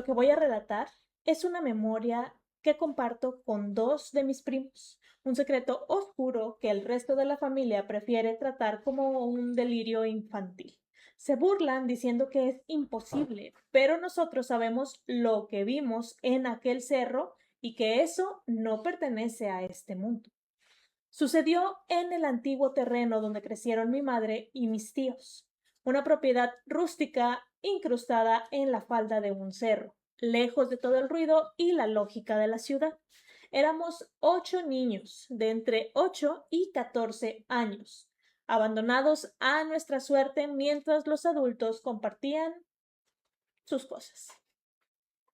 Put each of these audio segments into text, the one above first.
Lo que voy a relatar es una memoria que comparto con dos de mis primos, un secreto oscuro que el resto de la familia prefiere tratar como un delirio infantil. Se burlan diciendo que es imposible, pero nosotros sabemos lo que vimos en aquel cerro y que eso no pertenece a este mundo. Sucedió en el antiguo terreno donde crecieron mi madre y mis tíos, una propiedad rústica incrustada en la falda de un cerro, lejos de todo el ruido y la lógica de la ciudad. Éramos 8 niños de entre 8 y 14 años, abandonados a nuestra suerte mientras los adultos compartían sus cosas.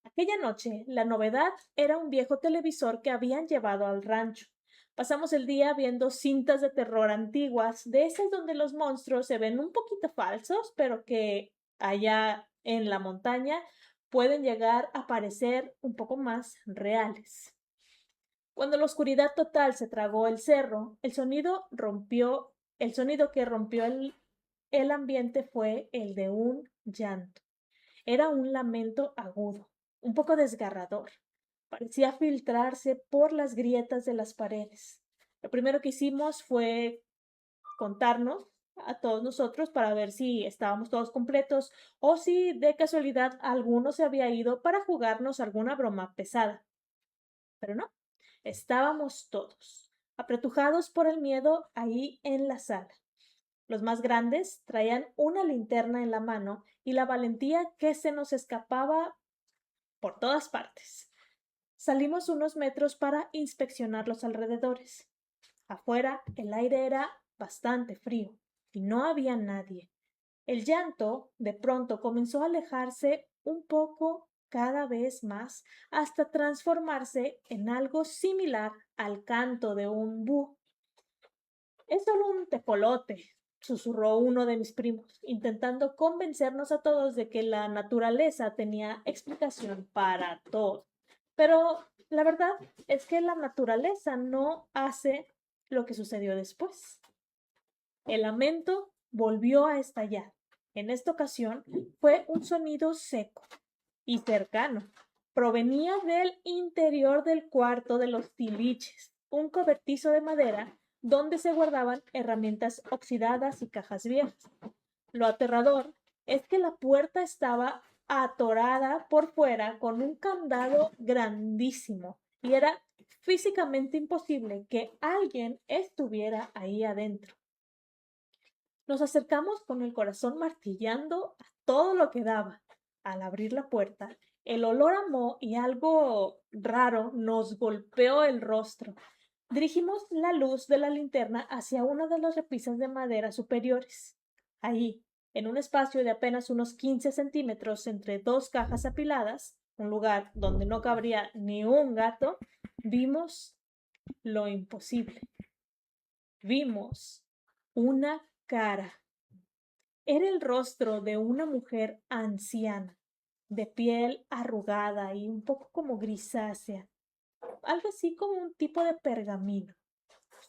Aquella noche, la novedad era un viejo televisor que habían llevado al rancho. Pasamos el día viendo cintas de terror antiguas, de esas donde los monstruos se ven un poquito falsos, pero que allá en la montaña pueden llegar a parecer un poco más reales. Cuando la oscuridad total se tragó el cerro, el sonido que rompió el ambiente fue el de un llanto. Era un lamento agudo, un poco desgarrador. Parecía filtrarse por las grietas de las paredes. Lo primero que hicimos fue contarnos a todos nosotros para ver si estábamos todos completos o si de casualidad alguno se había ido para jugarnos alguna broma pesada. Pero no, estábamos todos, apretujados por el miedo ahí en la sala. Los más grandes traían una linterna en la mano y la valentía que se nos escapaba por todas partes. Salimos unos metros para inspeccionar los alrededores. Afuera el aire era bastante frío y no había nadie. El llanto de pronto comenzó a alejarse un poco cada vez más hasta transformarse en algo similar al canto de un búho. Es solo un tejolote, susurró uno de mis primos, intentando convencernos a todos de que la naturaleza tenía explicación para todo. Pero la verdad es que la naturaleza no hace lo que sucedió después. El lamento volvió a estallar. En esta ocasión fue un sonido seco y cercano. Provenía del interior del cuarto de los tiliches, un cobertizo de madera donde se guardaban herramientas oxidadas y cajas viejas. Lo aterrador es que la puerta estaba atorada por fuera con un candado grandísimo y era físicamente imposible que alguien estuviera ahí adentro. Nos acercamos con el corazón martillando a todo lo que daba. Al abrir la puerta, el olor a moho y algo raro nos golpeó el rostro. Dirigimos la luz de la linterna hacia una de las repisas de madera superiores. Ahí, en un espacio de apenas unos 15 centímetros entre dos cajas apiladas, un lugar donde no cabría ni un gato, vimos lo imposible. Vimos una cara. Era el rostro de una mujer anciana, de piel arrugada y un poco como grisácea, algo así como un tipo de pergamino.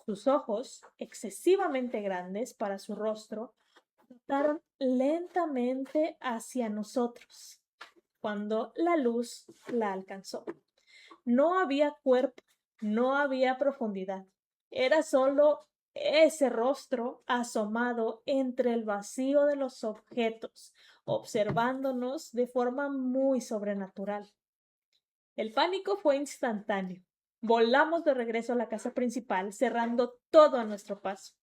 Sus ojos, excesivamente grandes para su rostro, flotaron lentamente hacia nosotros cuando la luz la alcanzó. No había cuerpo, no había profundidad. Era solo ese rostro asomado entre el vacío de los objetos, observándonos de forma muy sobrenatural. El pánico fue instantáneo. Volamos de regreso a la casa principal, cerrando todo a nuestro paso.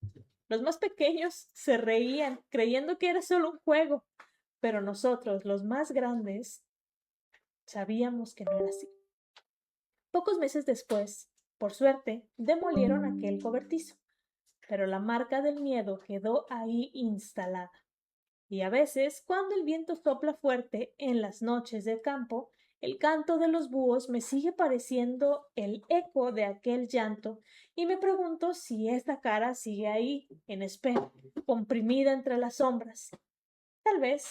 Los más pequeños se reían, creyendo que era solo un juego, pero nosotros, los más grandes, sabíamos que no era así. Pocos meses después, por suerte, demolieron aquel cobertizo, pero la marca del miedo quedó ahí instalada. Y a veces, cuando el viento sopla fuerte en las noches del campo, el canto de los búhos me sigue pareciendo el eco de aquel llanto y me pregunto si esta cara sigue ahí, en espera, comprimida entre las sombras, tal vez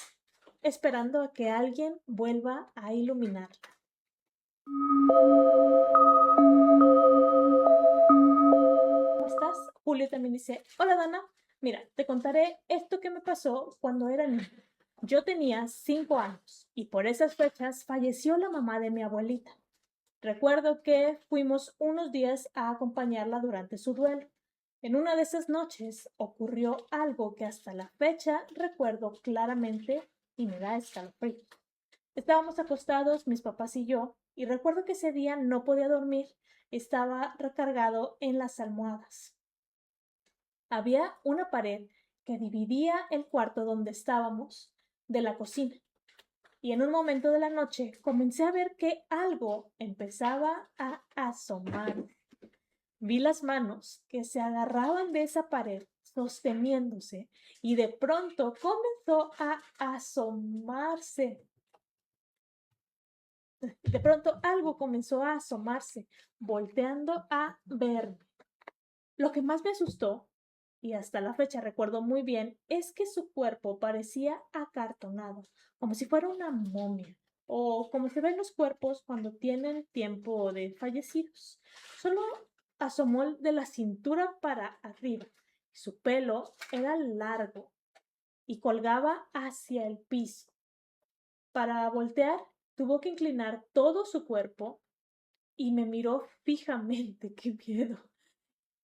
esperando a que alguien vuelva a iluminarla. ¿Cómo estás? Julio también dice, hola Dana, mira, te contaré esto que me pasó cuando era niña. Yo tenía 5 años y por esas fechas falleció la mamá de mi abuelita. Recuerdo que fuimos unos días a acompañarla durante su duelo. En una de esas noches ocurrió algo que hasta la fecha recuerdo claramente y me da escalofrío. Estábamos acostados, mis papás y yo, y recuerdo que ese día no podía dormir, estaba recargado en las almohadas. Había una pared que dividía el cuarto donde estábamos de la cocina, y en un momento de la noche comencé a ver que algo empezaba a asomar. Vi las manos que se agarraban de esa pared sosteniéndose y de pronto comenzó a asomarse. De pronto algo comenzó a asomarse, volteando a verme. Lo que más me asustó, y hasta la fecha recuerdo muy bien, es que su cuerpo parecía acartonado, como si fuera una momia, o como se ven los cuerpos cuando tienen tiempo de fallecidos. Solo asomó de la cintura para arriba. Su pelo era largo y colgaba hacia el piso. Para voltear, tuvo que inclinar todo su cuerpo y me miró fijamente. ¡Qué miedo!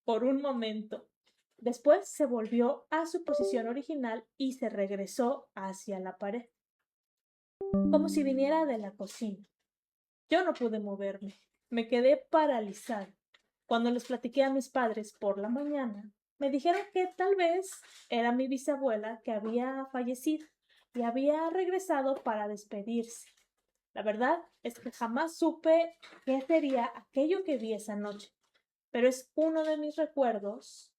Por un momento. Después se volvió a su posición original y se regresó hacia la pared, como si viniera de la cocina. Yo no pude moverme. Me quedé paralizada. Cuando les platiqué a mis padres por la mañana, me dijeron que tal vez era mi bisabuela que había fallecido y había regresado para despedirse. La verdad es que jamás supe qué sería aquello que vi esa noche, pero es uno de mis recuerdos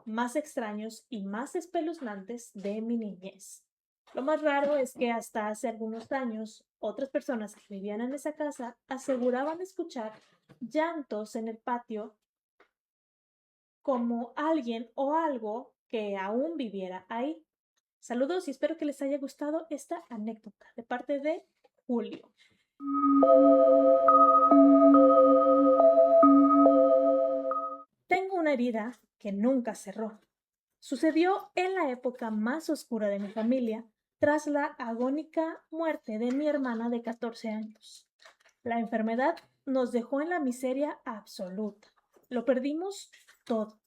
más extraños y más espeluznantes de mi niñez. Lo más raro es que hasta hace algunos años, otras personas que vivían en esa casa aseguraban escuchar llantos en el patio como alguien o algo que aún viviera ahí. Saludos y espero que les haya gustado esta anécdota de parte de Julio. Tengo una herida que nunca cerró. Sucedió en la época más oscura de mi familia, tras la agónica muerte de mi hermana de 14 años. La enfermedad nos dejó en la miseria absoluta. Lo perdimos todo,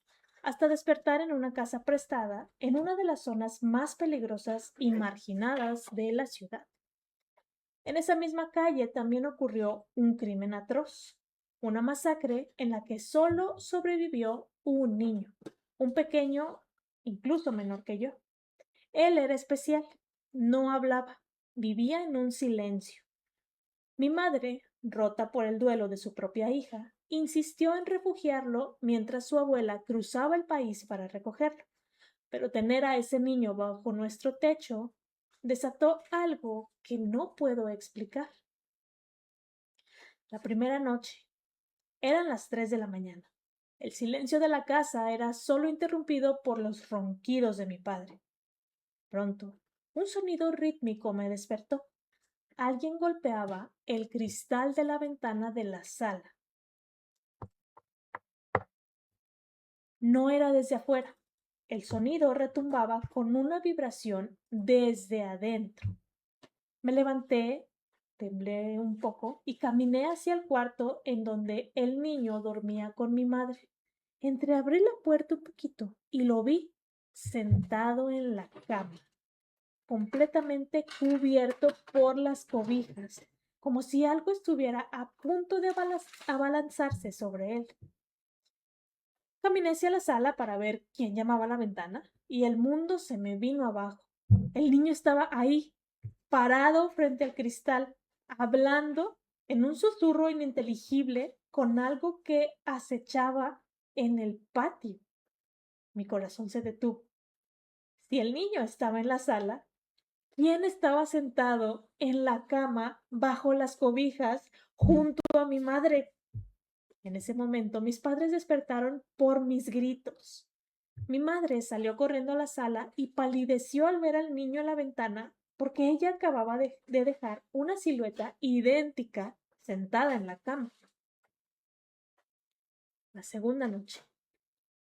hasta despertar en una casa prestada en una de las zonas más peligrosas y marginadas de la ciudad. En esa misma calle también ocurrió un crimen atroz, una masacre en la que solo sobrevivió un niño, un pequeño, incluso menor que yo. Él era especial, no hablaba, vivía en un silencio. Mi madre, rota por el duelo de su propia hija, insistió en refugiarlo mientras su abuela cruzaba el país para recogerlo. Pero tener a ese niño bajo nuestro techo desató algo que no puedo explicar. La primera noche, eran las 3 de la mañana. El silencio de la casa era solo interrumpido por los ronquidos de mi padre. Pronto, un sonido rítmico me despertó. Alguien golpeaba el cristal de la ventana de la sala. No era desde afuera. El sonido retumbaba con una vibración desde adentro. Me levanté, temblé un poco y caminé hacia el cuarto en donde el niño dormía con mi madre. Entreabrí la puerta un poquito y lo vi sentado en la cama, completamente cubierto por las cobijas, como si algo estuviera a punto de abalanzarse sobre él. Caminé hacia la sala para ver quién llamaba a la ventana y el mundo se me vino abajo. El niño estaba ahí, parado frente al cristal, hablando en un susurro ininteligible con algo que acechaba en el patio. Mi corazón se detuvo. Si el niño estaba en la sala, ¿quién estaba sentado en la cama bajo las cobijas junto a mi madre? En ese momento mis padres despertaron por mis gritos. Mi madre salió corriendo a la sala y palideció al ver al niño en la ventana porque ella acababa de dejar una silueta idéntica sentada en la cama. La segunda noche.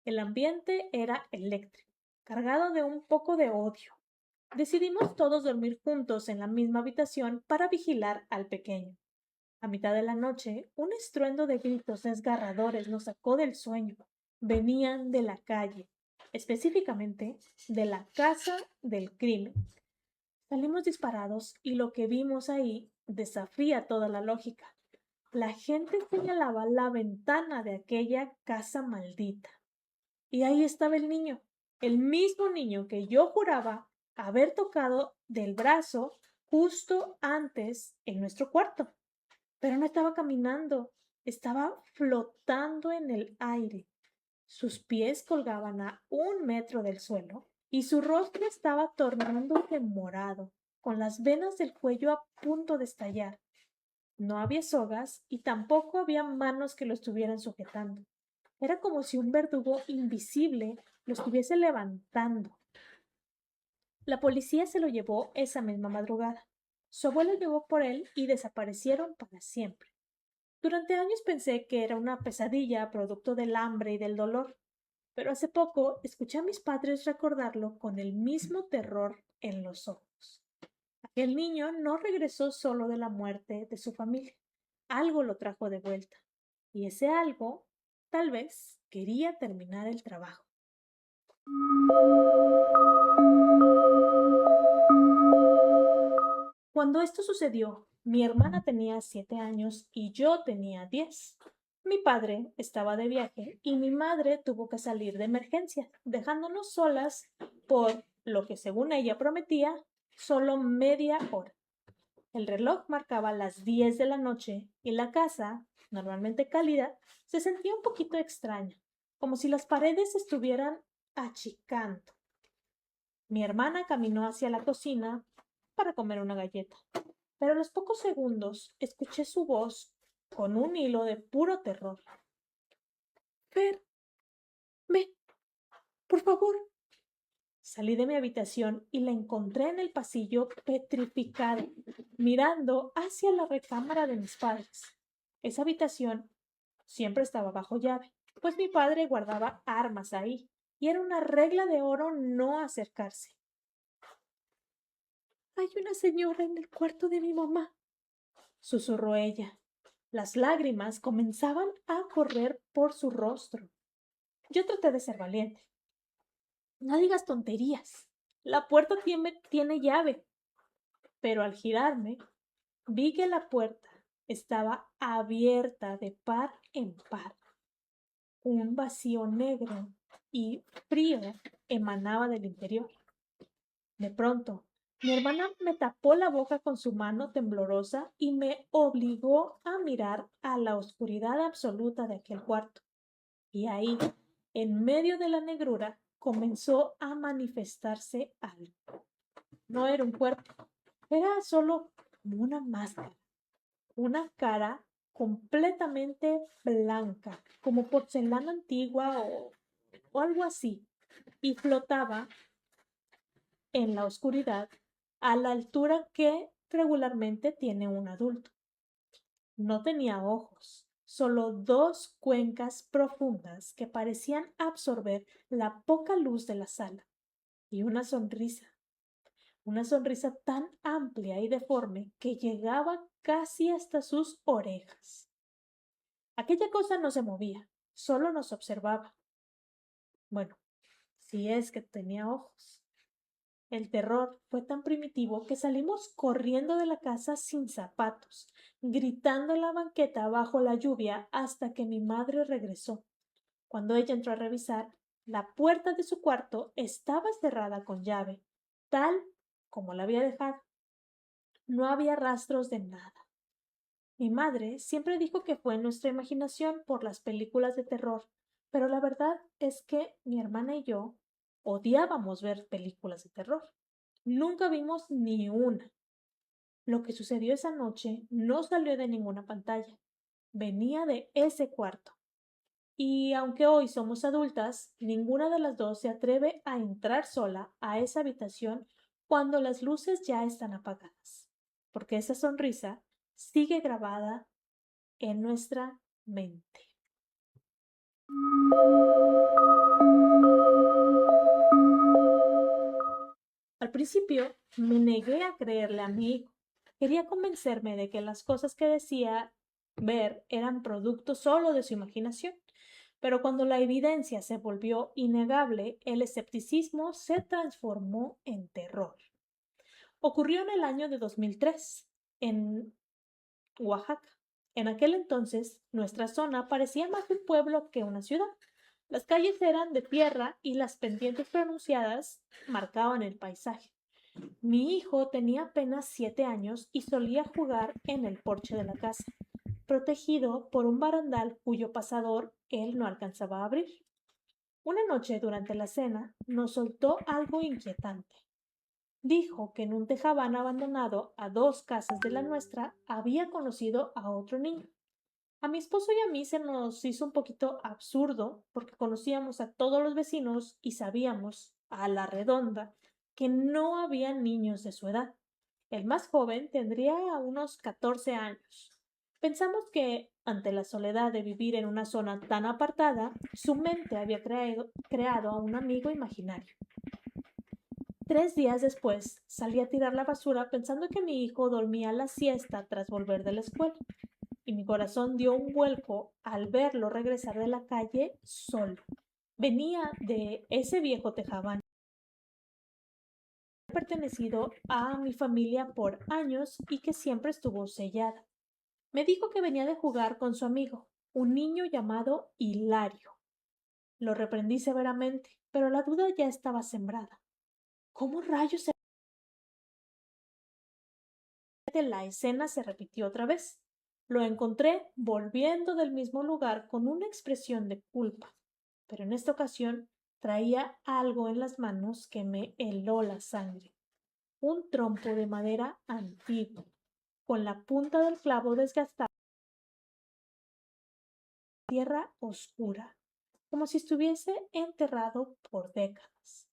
El ambiente era eléctrico, cargado de un poco de odio. Decidimos todos dormir juntos en la misma habitación para vigilar al pequeño. A mitad de la noche, un estruendo de gritos desgarradores nos sacó del sueño. Venían de la calle, específicamente de la casa del crimen. Salimos disparados y lo que vimos ahí desafía toda la lógica. La gente señalaba la ventana de aquella casa maldita. Y ahí estaba el mismo niño que yo juraba haber tocado del brazo justo antes en nuestro cuarto. Pero no estaba caminando, estaba flotando en el aire. Sus pies colgaban a 1 metro del suelo y su rostro estaba tornándose morado, con las venas del cuello a punto de estallar. No había sogas y tampoco había manos que lo estuvieran sujetando. Era como si un verdugo invisible lo estuviese levantando. La policía se lo llevó esa misma madrugada. Su abuelo llegó por él y desaparecieron para siempre. Durante años pensé que era una pesadilla producto del hambre y del dolor, pero hace poco escuché a mis padres recordarlo con el mismo terror en los ojos. Aquel niño no regresó solo de la muerte de su familia. Algo lo trajo de vuelta. Y ese algo, tal vez, quería terminar el trabajo. Cuando esto sucedió, mi hermana tenía 7 años y yo tenía 10. Mi padre estaba de viaje y mi madre tuvo que salir de emergencia, dejándonos solas por lo que según ella prometía, solo media hora. El reloj marcaba las 10 de la noche y la casa, normalmente cálida, se sentía un poquito extraña, como si las paredes estuvieran achicando. Mi hermana caminó hacia la cocina para comer una galleta, pero a los pocos segundos escuché su voz con un hilo de puro terror. Fer, ven, por favor. Salí de mi habitación y la encontré en el pasillo petrificada, mirando hacia la recámara de mis padres. Esa habitación siempre estaba bajo llave, pues mi padre guardaba armas ahí, y era una regla de oro no acercarse. Hay una señora en el cuarto de mi mamá, susurró ella. Las lágrimas comenzaban a correr por su rostro. Yo traté de ser valiente. No digas tonterías. La puerta tiene llave. Pero al girarme, vi que la puerta estaba abierta de par en par. Un vacío negro y frío emanaba del interior. De pronto, mi hermana me tapó la boca con su mano temblorosa y me obligó a mirar a la oscuridad absoluta de aquel cuarto. Y ahí, en medio de la negrura, comenzó a manifestarse algo. No era un cuerpo, era solo una máscara, una cara completamente blanca, como porcelana antigua o algo así, y flotaba en la oscuridad a la altura que regularmente tiene un adulto. No tenía ojos, solo dos cuencas profundas que parecían absorber la poca luz de la sala, y una sonrisa tan amplia y deforme que llegaba casi hasta sus orejas. Aquella cosa no se movía, solo nos observaba. Bueno, si es que tenía ojos. El terror fue tan primitivo que salimos corriendo de la casa sin zapatos, gritando en la banqueta bajo la lluvia hasta que mi madre regresó. Cuando ella entró a revisar, la puerta de su cuarto estaba cerrada con llave, tal como la había dejado. No había rastros de nada. Mi madre siempre dijo que fue nuestra imaginación por las películas de terror, pero la verdad es que mi hermana y yo odiábamos ver películas de terror. Nunca vimos ni una. Lo que sucedió esa noche no salió de ninguna pantalla. Venía de ese cuarto. Y aunque hoy somos adultas, ninguna de las dos se atreve a entrar sola a esa habitación cuando las luces ya están apagadas, porque esa sonrisa sigue grabada en nuestra mente. Al principio me negué a creerle a mi hijo. Quería convencerme de que las cosas que decía ver eran producto solo de su imaginación. Pero cuando la evidencia se volvió innegable, el escepticismo se transformó en terror. Ocurrió en el año de 2003, en Oaxaca. En aquel entonces, nuestra zona parecía más un pueblo que una ciudad. Las calles eran de tierra y las pendientes pronunciadas marcaban el paisaje. Mi hijo tenía apenas 7 años y solía jugar en el porche de la casa, protegido por un barandal cuyo pasador él no alcanzaba a abrir. Una noche durante la cena nos soltó algo inquietante. Dijo que en un tejabán abandonado a 2 casas de la nuestra había conocido a otro niño. A mi esposo y a mí se nos hizo un poquito absurdo porque conocíamos a todos los vecinos y sabíamos, a la redonda, que no había niños de su edad. El más joven tendría unos 14 años. Pensamos que, ante la soledad de vivir en una zona tan apartada, su mente había creado a un amigo imaginario. 3 días después salí a tirar la basura pensando que mi hijo dormía la siesta tras volver de la escuela, y mi corazón dio un vuelco al verlo regresar de la calle solo. Venía de ese viejo tejabán que ha pertenecido a mi familia por años y que siempre estuvo sellada. Me dijo que venía de jugar con su amigo, un niño llamado Hilario. Lo reprendí severamente, pero la duda ya estaba sembrada. ¿Cómo rayos la escena se repitió otra vez? Lo encontré volviendo del mismo lugar con una expresión de culpa, pero en esta ocasión traía algo en las manos que me heló la sangre. Un trompo de madera antiguo, con la punta del clavo desgastada, tierra oscura, como si estuviese enterrado por décadas.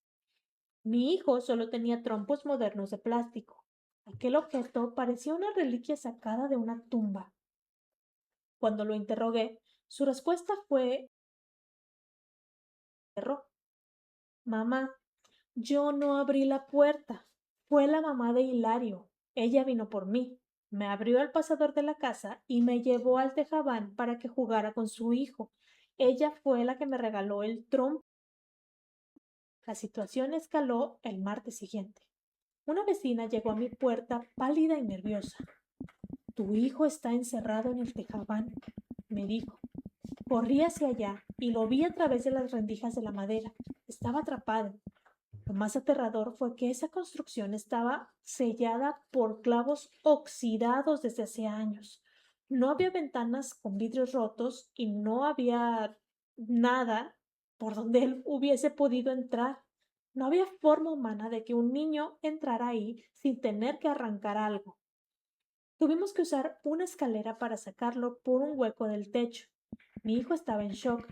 Mi hijo solo tenía trompos modernos de plástico. Aquel objeto parecía una reliquia sacada de una tumba. Cuando lo interrogué, su respuesta fue error. Mamá, yo no abrí la puerta. Fue la mamá de Hilario. Ella vino por mí. Me abrió el pasador de la casa y me llevó al tejabán para que jugara con su hijo. Ella fue la que me regaló el trompo. La situación escaló el martes siguiente. Una vecina llegó a mi puerta pálida y nerviosa. Tu hijo está encerrado en el tejabán, me dijo. Corrí hacia allá y lo vi a través de las rendijas de la madera. Estaba atrapado. Lo más aterrador fue que esa construcción estaba sellada por clavos oxidados desde hace años. No había ventanas con vidrios rotos y no había nada por donde él hubiese podido entrar. No había forma humana de que un niño entrara ahí sin tener que arrancar algo. Tuvimos que usar una escalera para sacarlo por un hueco del techo. Mi hijo estaba en shock,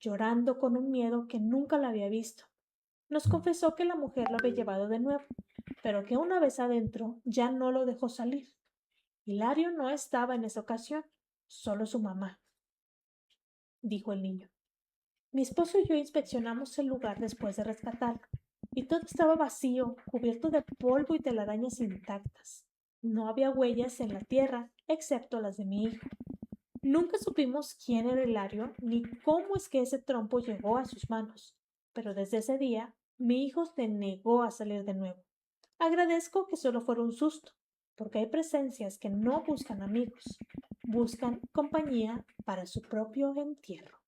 llorando con un miedo que nunca lo había visto. Nos confesó que la mujer lo había llevado de nuevo, pero que una vez adentro ya no lo dejó salir. Hilario no estaba en esa ocasión, solo su mamá, dijo el niño. Mi esposo y yo inspeccionamos el lugar después de rescatarlo, y todo estaba vacío, cubierto de polvo y telarañas intactas. No había huellas en la tierra, excepto las de mi hijo. Nunca supimos quién era Hilario ni cómo es que ese trompo llegó a sus manos, pero desde ese día mi hijo se negó a salir de nuevo. Agradezco que solo fuera un susto, porque hay presencias que no buscan amigos, buscan compañía para su propio entierro.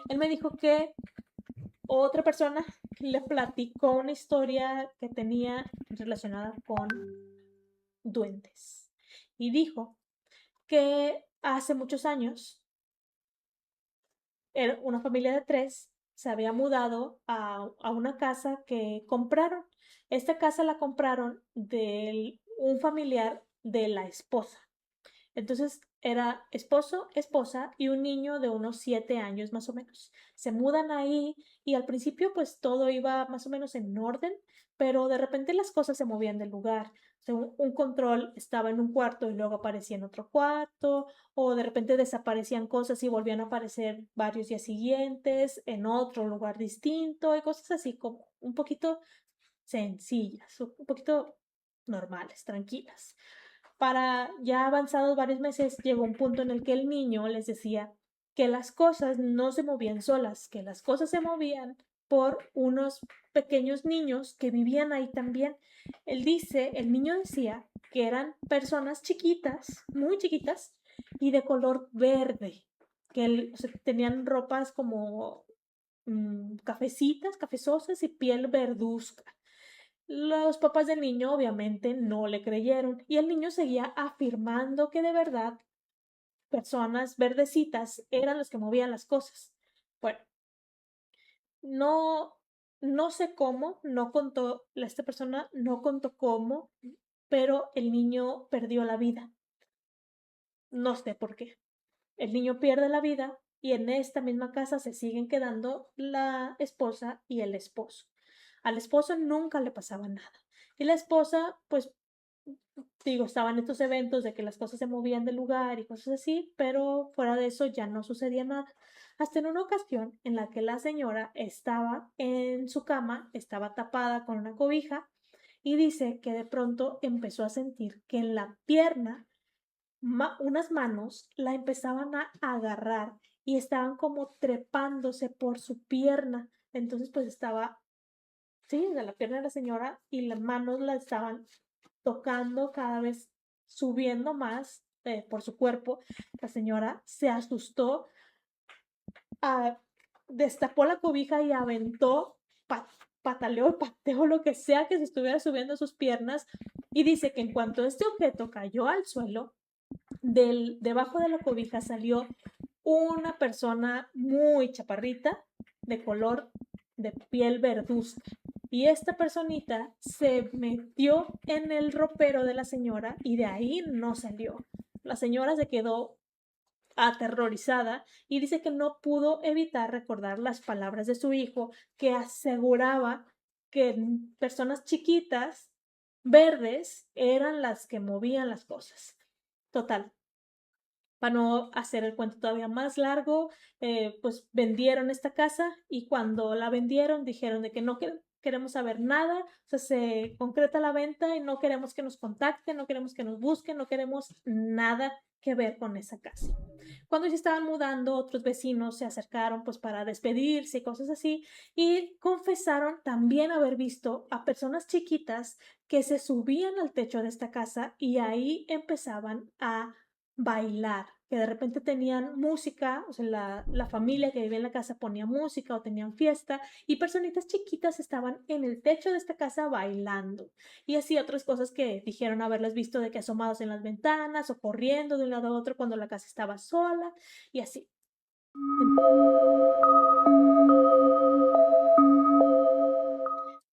Él me dijo que otra persona le platicó una historia que tenía relacionada con duendes y dijo que hace muchos años una familia de 3 se había mudado a una casa que compraron. Esta casa la compraron de un familiar de la esposa. Entonces era esposo, esposa y un niño de unos 7 años más o menos. Se mudan ahí y al principio pues todo iba más o menos en orden, pero de repente las cosas se movían del lugar. sea, un control estaba en un cuarto y luego aparecía en otro cuarto, o de repente desaparecían cosas y volvían a aparecer varios días siguientes en otro lugar distinto, y cosas así como un poquito sencillas, un poquito normales, tranquilas. Para ya avanzados varios meses, llegó un punto en el que el niño les decía que las cosas no se movían solas, que las cosas se movían por unos pequeños niños que vivían ahí también. El niño decía que eran personas chiquitas, muy chiquitas, y de color verde, que o sea, tenían ropas como cafecitas, cafezosas y piel verduzca. Los papás del niño obviamente no le creyeron y el niño seguía afirmando que de verdad personas verdecitas eran los que movían las cosas. Bueno, no, no sé cómo, no contó, esta persona no contó cómo, pero el niño perdió la vida. No sé por qué. El niño pierde la vida y en esta misma casa se siguen quedando la esposa y el esposo. Al esposo nunca le pasaba nada. Y la esposa, pues, digo, estaban estos eventos de que las cosas se movían del lugar y cosas así, pero fuera de eso ya no sucedía nada. Hasta en una ocasión en la que la señora estaba en su cama, estaba tapada con una cobija y dice que de pronto empezó a sentir que en la pierna unas manos la empezaban a agarrar y estaban como trepándose por su pierna. Entonces, pues estaba, sí, de la pierna de la señora y las manos la estaban tocando cada vez subiendo más por su cuerpo. La señora se asustó, ah, destapó la cobija y aventó, pataleó, pateó lo que sea que se estuviera subiendo a sus piernas y dice que en cuanto este objeto cayó al suelo, debajo de la cobija salió una persona muy chaparrita, de color de piel verduzca. Y esta personita se metió en el ropero de la señora y de ahí no salió. La señora se quedó aterrorizada y dice que no pudo evitar recordar las palabras de su hijo que aseguraba que personas chiquitas, verdes, eran las que movían las cosas. Total, para no hacer el cuento todavía más largo, pues vendieron esta casa y cuando la vendieron dijeron de que no queremos saber nada, o sea, se concreta la venta y no queremos que nos contacten, no queremos que nos busquen, no queremos nada que ver con esa casa. Cuando se estaban mudando, otros vecinos se acercaron pues para despedirse y cosas así y confesaron también haber visto a personas chiquitas que se subían al techo de esta casa y ahí empezaban a bailar, que de repente tenían música, o sea, la familia que vivía en la casa ponía música o tenían fiesta y personitas chiquitas estaban en el techo de esta casa bailando y así otras cosas que dijeron haberlas visto de que asomados en las ventanas o corriendo de un lado a otro cuando la casa estaba sola y así.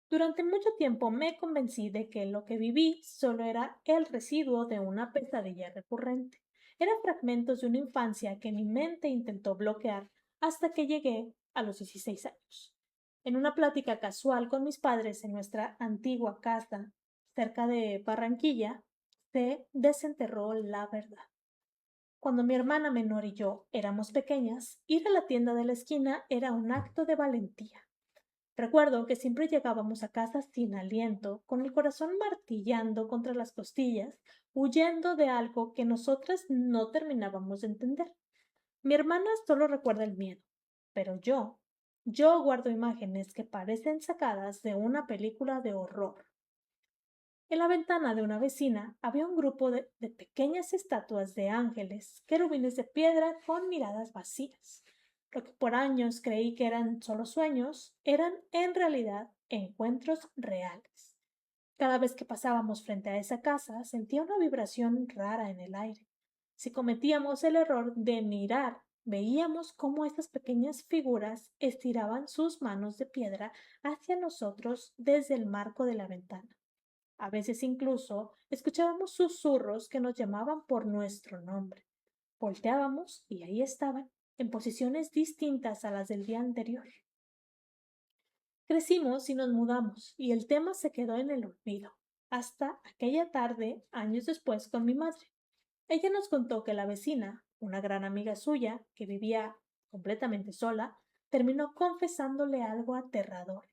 Durante mucho tiempo me convencí de que lo que viví solo era el residuo de una pesadilla recurrente. Eran fragmentos de una infancia que mi mente intentó bloquear hasta que llegué a los 16 años. En una plática casual con mis padres en nuestra antigua casa cerca de Barranquilla, se desenterró la verdad. Cuando mi hermana menor y yo éramos pequeñas, ir a la tienda de la esquina era un acto de valentía. Recuerdo que siempre llegábamos a casa sin aliento, con el corazón martillando contra las costillas, huyendo de algo que nosotras no terminábamos de entender. Mi hermana solo recuerda el miedo, pero yo guardo imágenes que parecen sacadas de una película de horror. En la ventana de una vecina había un grupo de pequeñas estatuas de ángeles, querubines de piedra con miradas vacías. Lo que por años creí que eran solo sueños, eran en realidad encuentros reales. Cada vez que pasábamos frente a esa casa, sentía una vibración rara en el aire. Si cometíamos el error de mirar, veíamos cómo estas pequeñas figuras estiraban sus manos de piedra hacia nosotros desde el marco de la ventana. A veces incluso escuchábamos susurros que nos llamaban por nuestro nombre. Volteábamos y ahí estaban, en posiciones distintas a las del día anterior. Crecimos y nos mudamos, y el tema se quedó en el olvido. hasta aquella tarde, años después, con mi madre. Ella nos contó que la vecina, una gran amiga suya, que vivía completamente sola, terminó confesándole algo aterrador.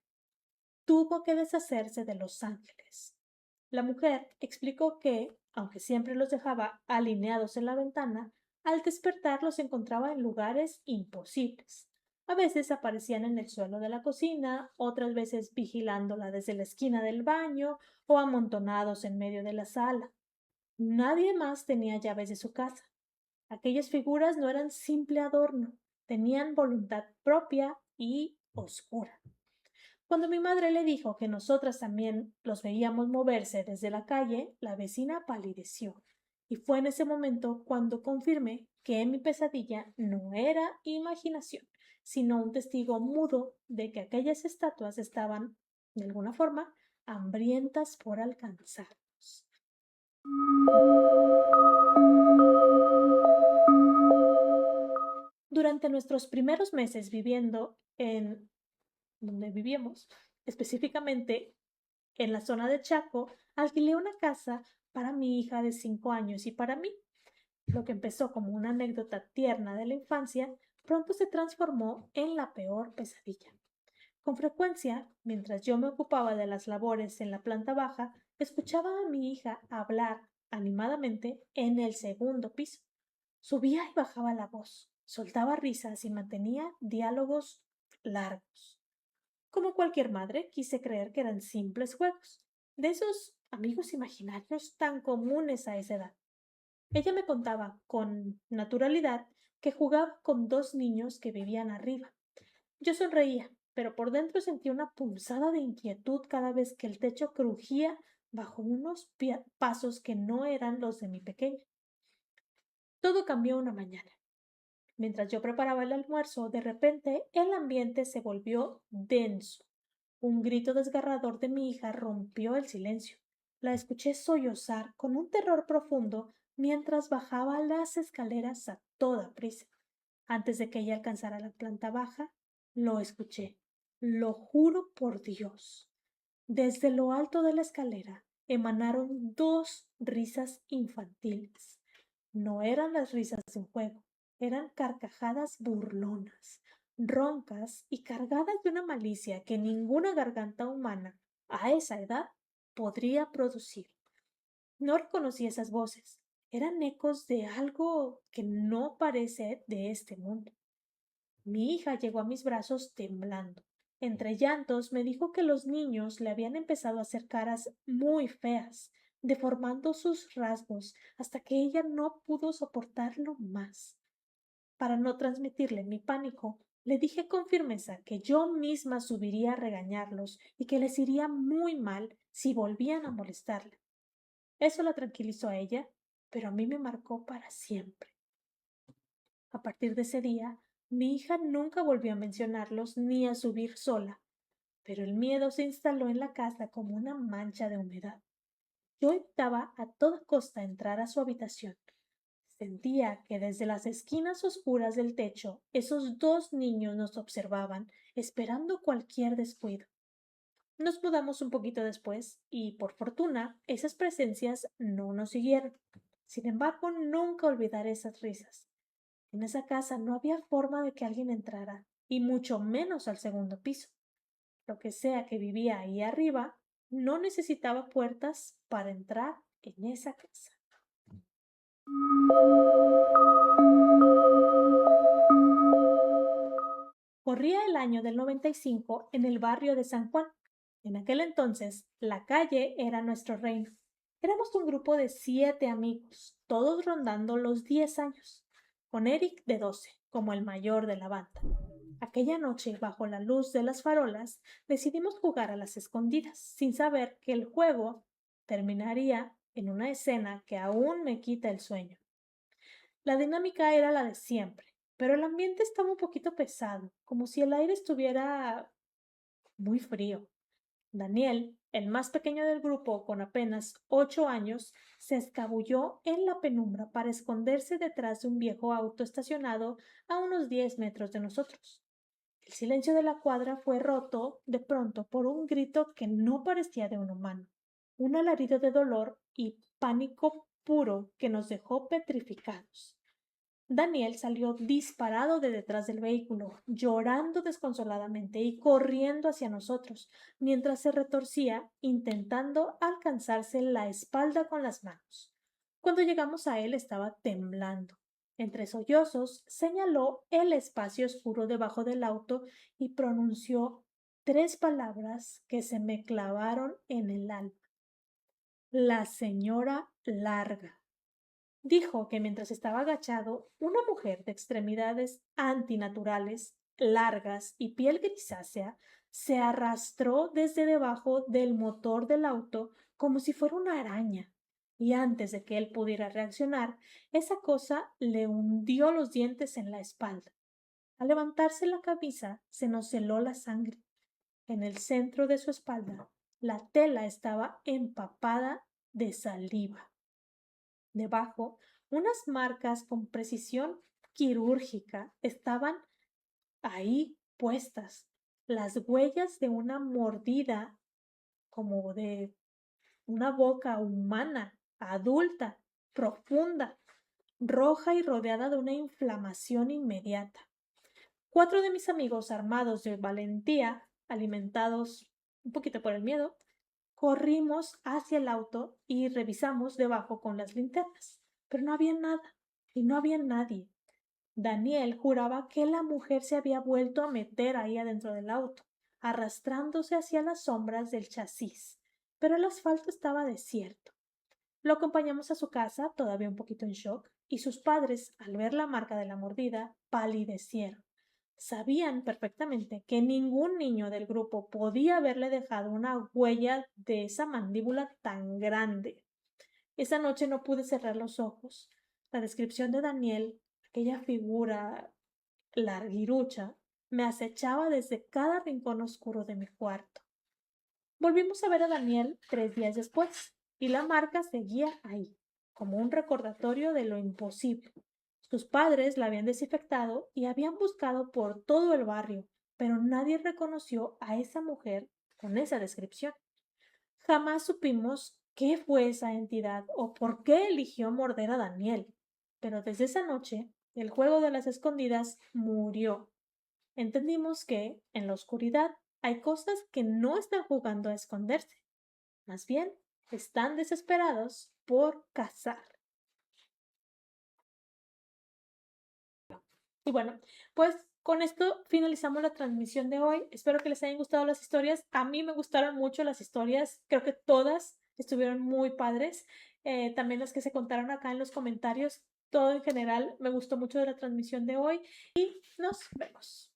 Tuvo que deshacerse de los ángeles. La mujer explicó que, aunque siempre los dejaba alineados en la ventana, al despertar los encontraba en lugares imposibles. A veces aparecían en el suelo de la cocina, otras veces vigilándola desde la esquina del baño o amontonados en medio de la sala. Nadie más tenía llaves de su casa. Aquellas figuras no eran simple adorno, tenían voluntad propia y oscura. Cuando mi madre le dijo que nosotras también los veíamos moverse desde la calle, la vecina palideció. Y fue en ese momento cuando confirmé que mi pesadilla no era imaginación, sino un testigo mudo de que aquellas estatuas estaban, de alguna forma, hambrientas por alcanzarnos. Durante nuestros primeros meses viviendo en donde vivíamos, específicamente en la zona de Chaco, alquilé una casa para mi hija de 5 años y para mí. Lo que empezó como una anécdota tierna de la infancia, pronto se transformó en la peor pesadilla. Con frecuencia, mientras yo me ocupaba de las labores en la planta baja, escuchaba a mi hija hablar animadamente en el segundo piso. Subía y bajaba la voz, soltaba risas y mantenía diálogos largos. Como cualquier madre, quise creer que eran simples juegos, de esos amigos imaginarios tan comunes a esa edad. Ella me contaba con naturalidad que jugaba con dos niños que vivían arriba. Yo sonreía, pero por dentro sentía una punzada de inquietud cada vez que el techo crujía bajo unos pasos que no eran los de mi pequeña. Todo cambió una mañana. Mientras yo preparaba el almuerzo, de repente el ambiente se volvió denso. Un grito desgarrador de mi hija rompió el silencio. La escuché sollozar con un terror profundo mientras bajaba las escaleras a toda prisa. Antes de que ella alcanzara la planta baja, lo escuché. Lo juro por Dios. Desde lo alto de la escalera emanaron dos risas infantiles. No eran las risas de un juego, eran carcajadas burlonas, roncas y cargadas de una malicia que ninguna garganta humana a esa edad podría producir. No reconocí esas voces, eran ecos de algo que no parece de este mundo. Mi hija llegó a mis brazos temblando. Entre llantos me dijo que los niños le habían empezado a hacer caras muy feas, deformando sus rasgos hasta que ella no pudo soportarlo más. Para no transmitirle mi pánico, le dije con firmeza que yo misma subiría a regañarlos y que les iría muy mal si volvían a molestarla. Eso la tranquilizó a ella, pero a mí me marcó para siempre. A partir de ese día, mi hija nunca volvió a mencionarlos ni a subir sola, pero el miedo se instaló en la casa como una mancha de humedad. Yo evitaba a toda costa entrar a su habitación. Sentía que desde las esquinas oscuras del techo esos dos niños nos observaban, esperando cualquier descuido. Nos mudamos un poquito después y, por fortuna, esas presencias no nos siguieron. Sin embargo, nunca olvidaré esas risas. En esa casa no había forma de que alguien entrara, y mucho menos al segundo piso. Lo que sea que vivía ahí arriba no necesitaba puertas para entrar en esa casa. Corría el año del 95 en el barrio de San Juan. En aquel entonces, la calle era nuestro reino. Éramos un grupo de 7 amigos, todos rondando los 10 años, con Eric de 12, como el mayor de la banda. Aquella noche, bajo la luz de las farolas, decidimos jugar a las escondidas, sin saber que el juego terminaría en una escena que aún me quita el sueño. La dinámica era la de siempre, pero el ambiente estaba un poquito pesado, como si el aire estuviera muy frío. Daniel, el más pequeño del grupo, con apenas 8 años, se escabulló en la penumbra para esconderse detrás de un viejo auto estacionado a unos 10 metros de nosotros. El silencio de la cuadra fue roto de pronto por un grito que no parecía de un humano. un alarido de dolor y pánico puro que nos dejó petrificados. Daniel salió disparado de detrás del vehículo, llorando desconsoladamente y corriendo hacia nosotros, mientras se retorcía, intentando alcanzarse la espalda con las manos. Cuando llegamos a él estaba temblando. Entre sollozos, señaló el espacio oscuro debajo del auto y pronunció tres palabras que se me clavaron en el alma. La señora Larga. Dijo que mientras estaba agachado, una mujer de extremidades antinaturales, largas y piel grisácea, se arrastró desde debajo del motor del auto como si fuera una araña. Y antes de que él pudiera reaccionar, esa cosa le hundió los dientes en la espalda. Al levantarse la camisa, se nos heló la sangre. En el centro de su espalda, la tela estaba empapada de saliva. Debajo, unas marcas con precisión quirúrgica estaban ahí puestas, las huellas de una mordida como de una boca humana, adulta, profunda, roja y rodeada de una inflamación inmediata. 4 de mis amigos armados de valentía, alimentados un poquito por el miedo, corrimos hacia el auto y revisamos debajo con las linternas, pero no había nada y no había nadie. Daniel juraba que la mujer se había vuelto a meter ahí adentro del auto, arrastrándose hacia las sombras del chasis, pero el asfalto estaba desierto. Lo acompañamos a su casa, todavía un poquito en shock, y sus padres, al ver la marca de la mordida, palidecieron. Sabían perfectamente que ningún niño del grupo podía haberle dejado una huella de esa mandíbula tan grande. Esa noche no pude cerrar los ojos. La descripción de Daniel, aquella figura larguirucha, me acechaba desde cada rincón oscuro de mi cuarto. Volvimos a ver a Daniel 3 días después, y la marca seguía ahí, como un recordatorio de lo imposible. Sus padres la habían desinfectado y habían buscado por todo el barrio, pero nadie reconoció a esa mujer con esa descripción. Jamás supimos qué fue esa entidad o por qué eligió morder a Daniel, pero desde esa noche el juego de las escondidas murió. Entendimos que, en la oscuridad, hay cosas que no están jugando a esconderse, más bien están desesperados por cazar. Y bueno, pues con esto finalizamos la transmisión de hoy. Espero que les hayan gustado las historias. A mí me gustaron mucho las historias. Creo que todas estuvieron muy padres. También las que se contaron acá en los comentarios. Todo en general me gustó mucho de la transmisión de hoy y nos vemos.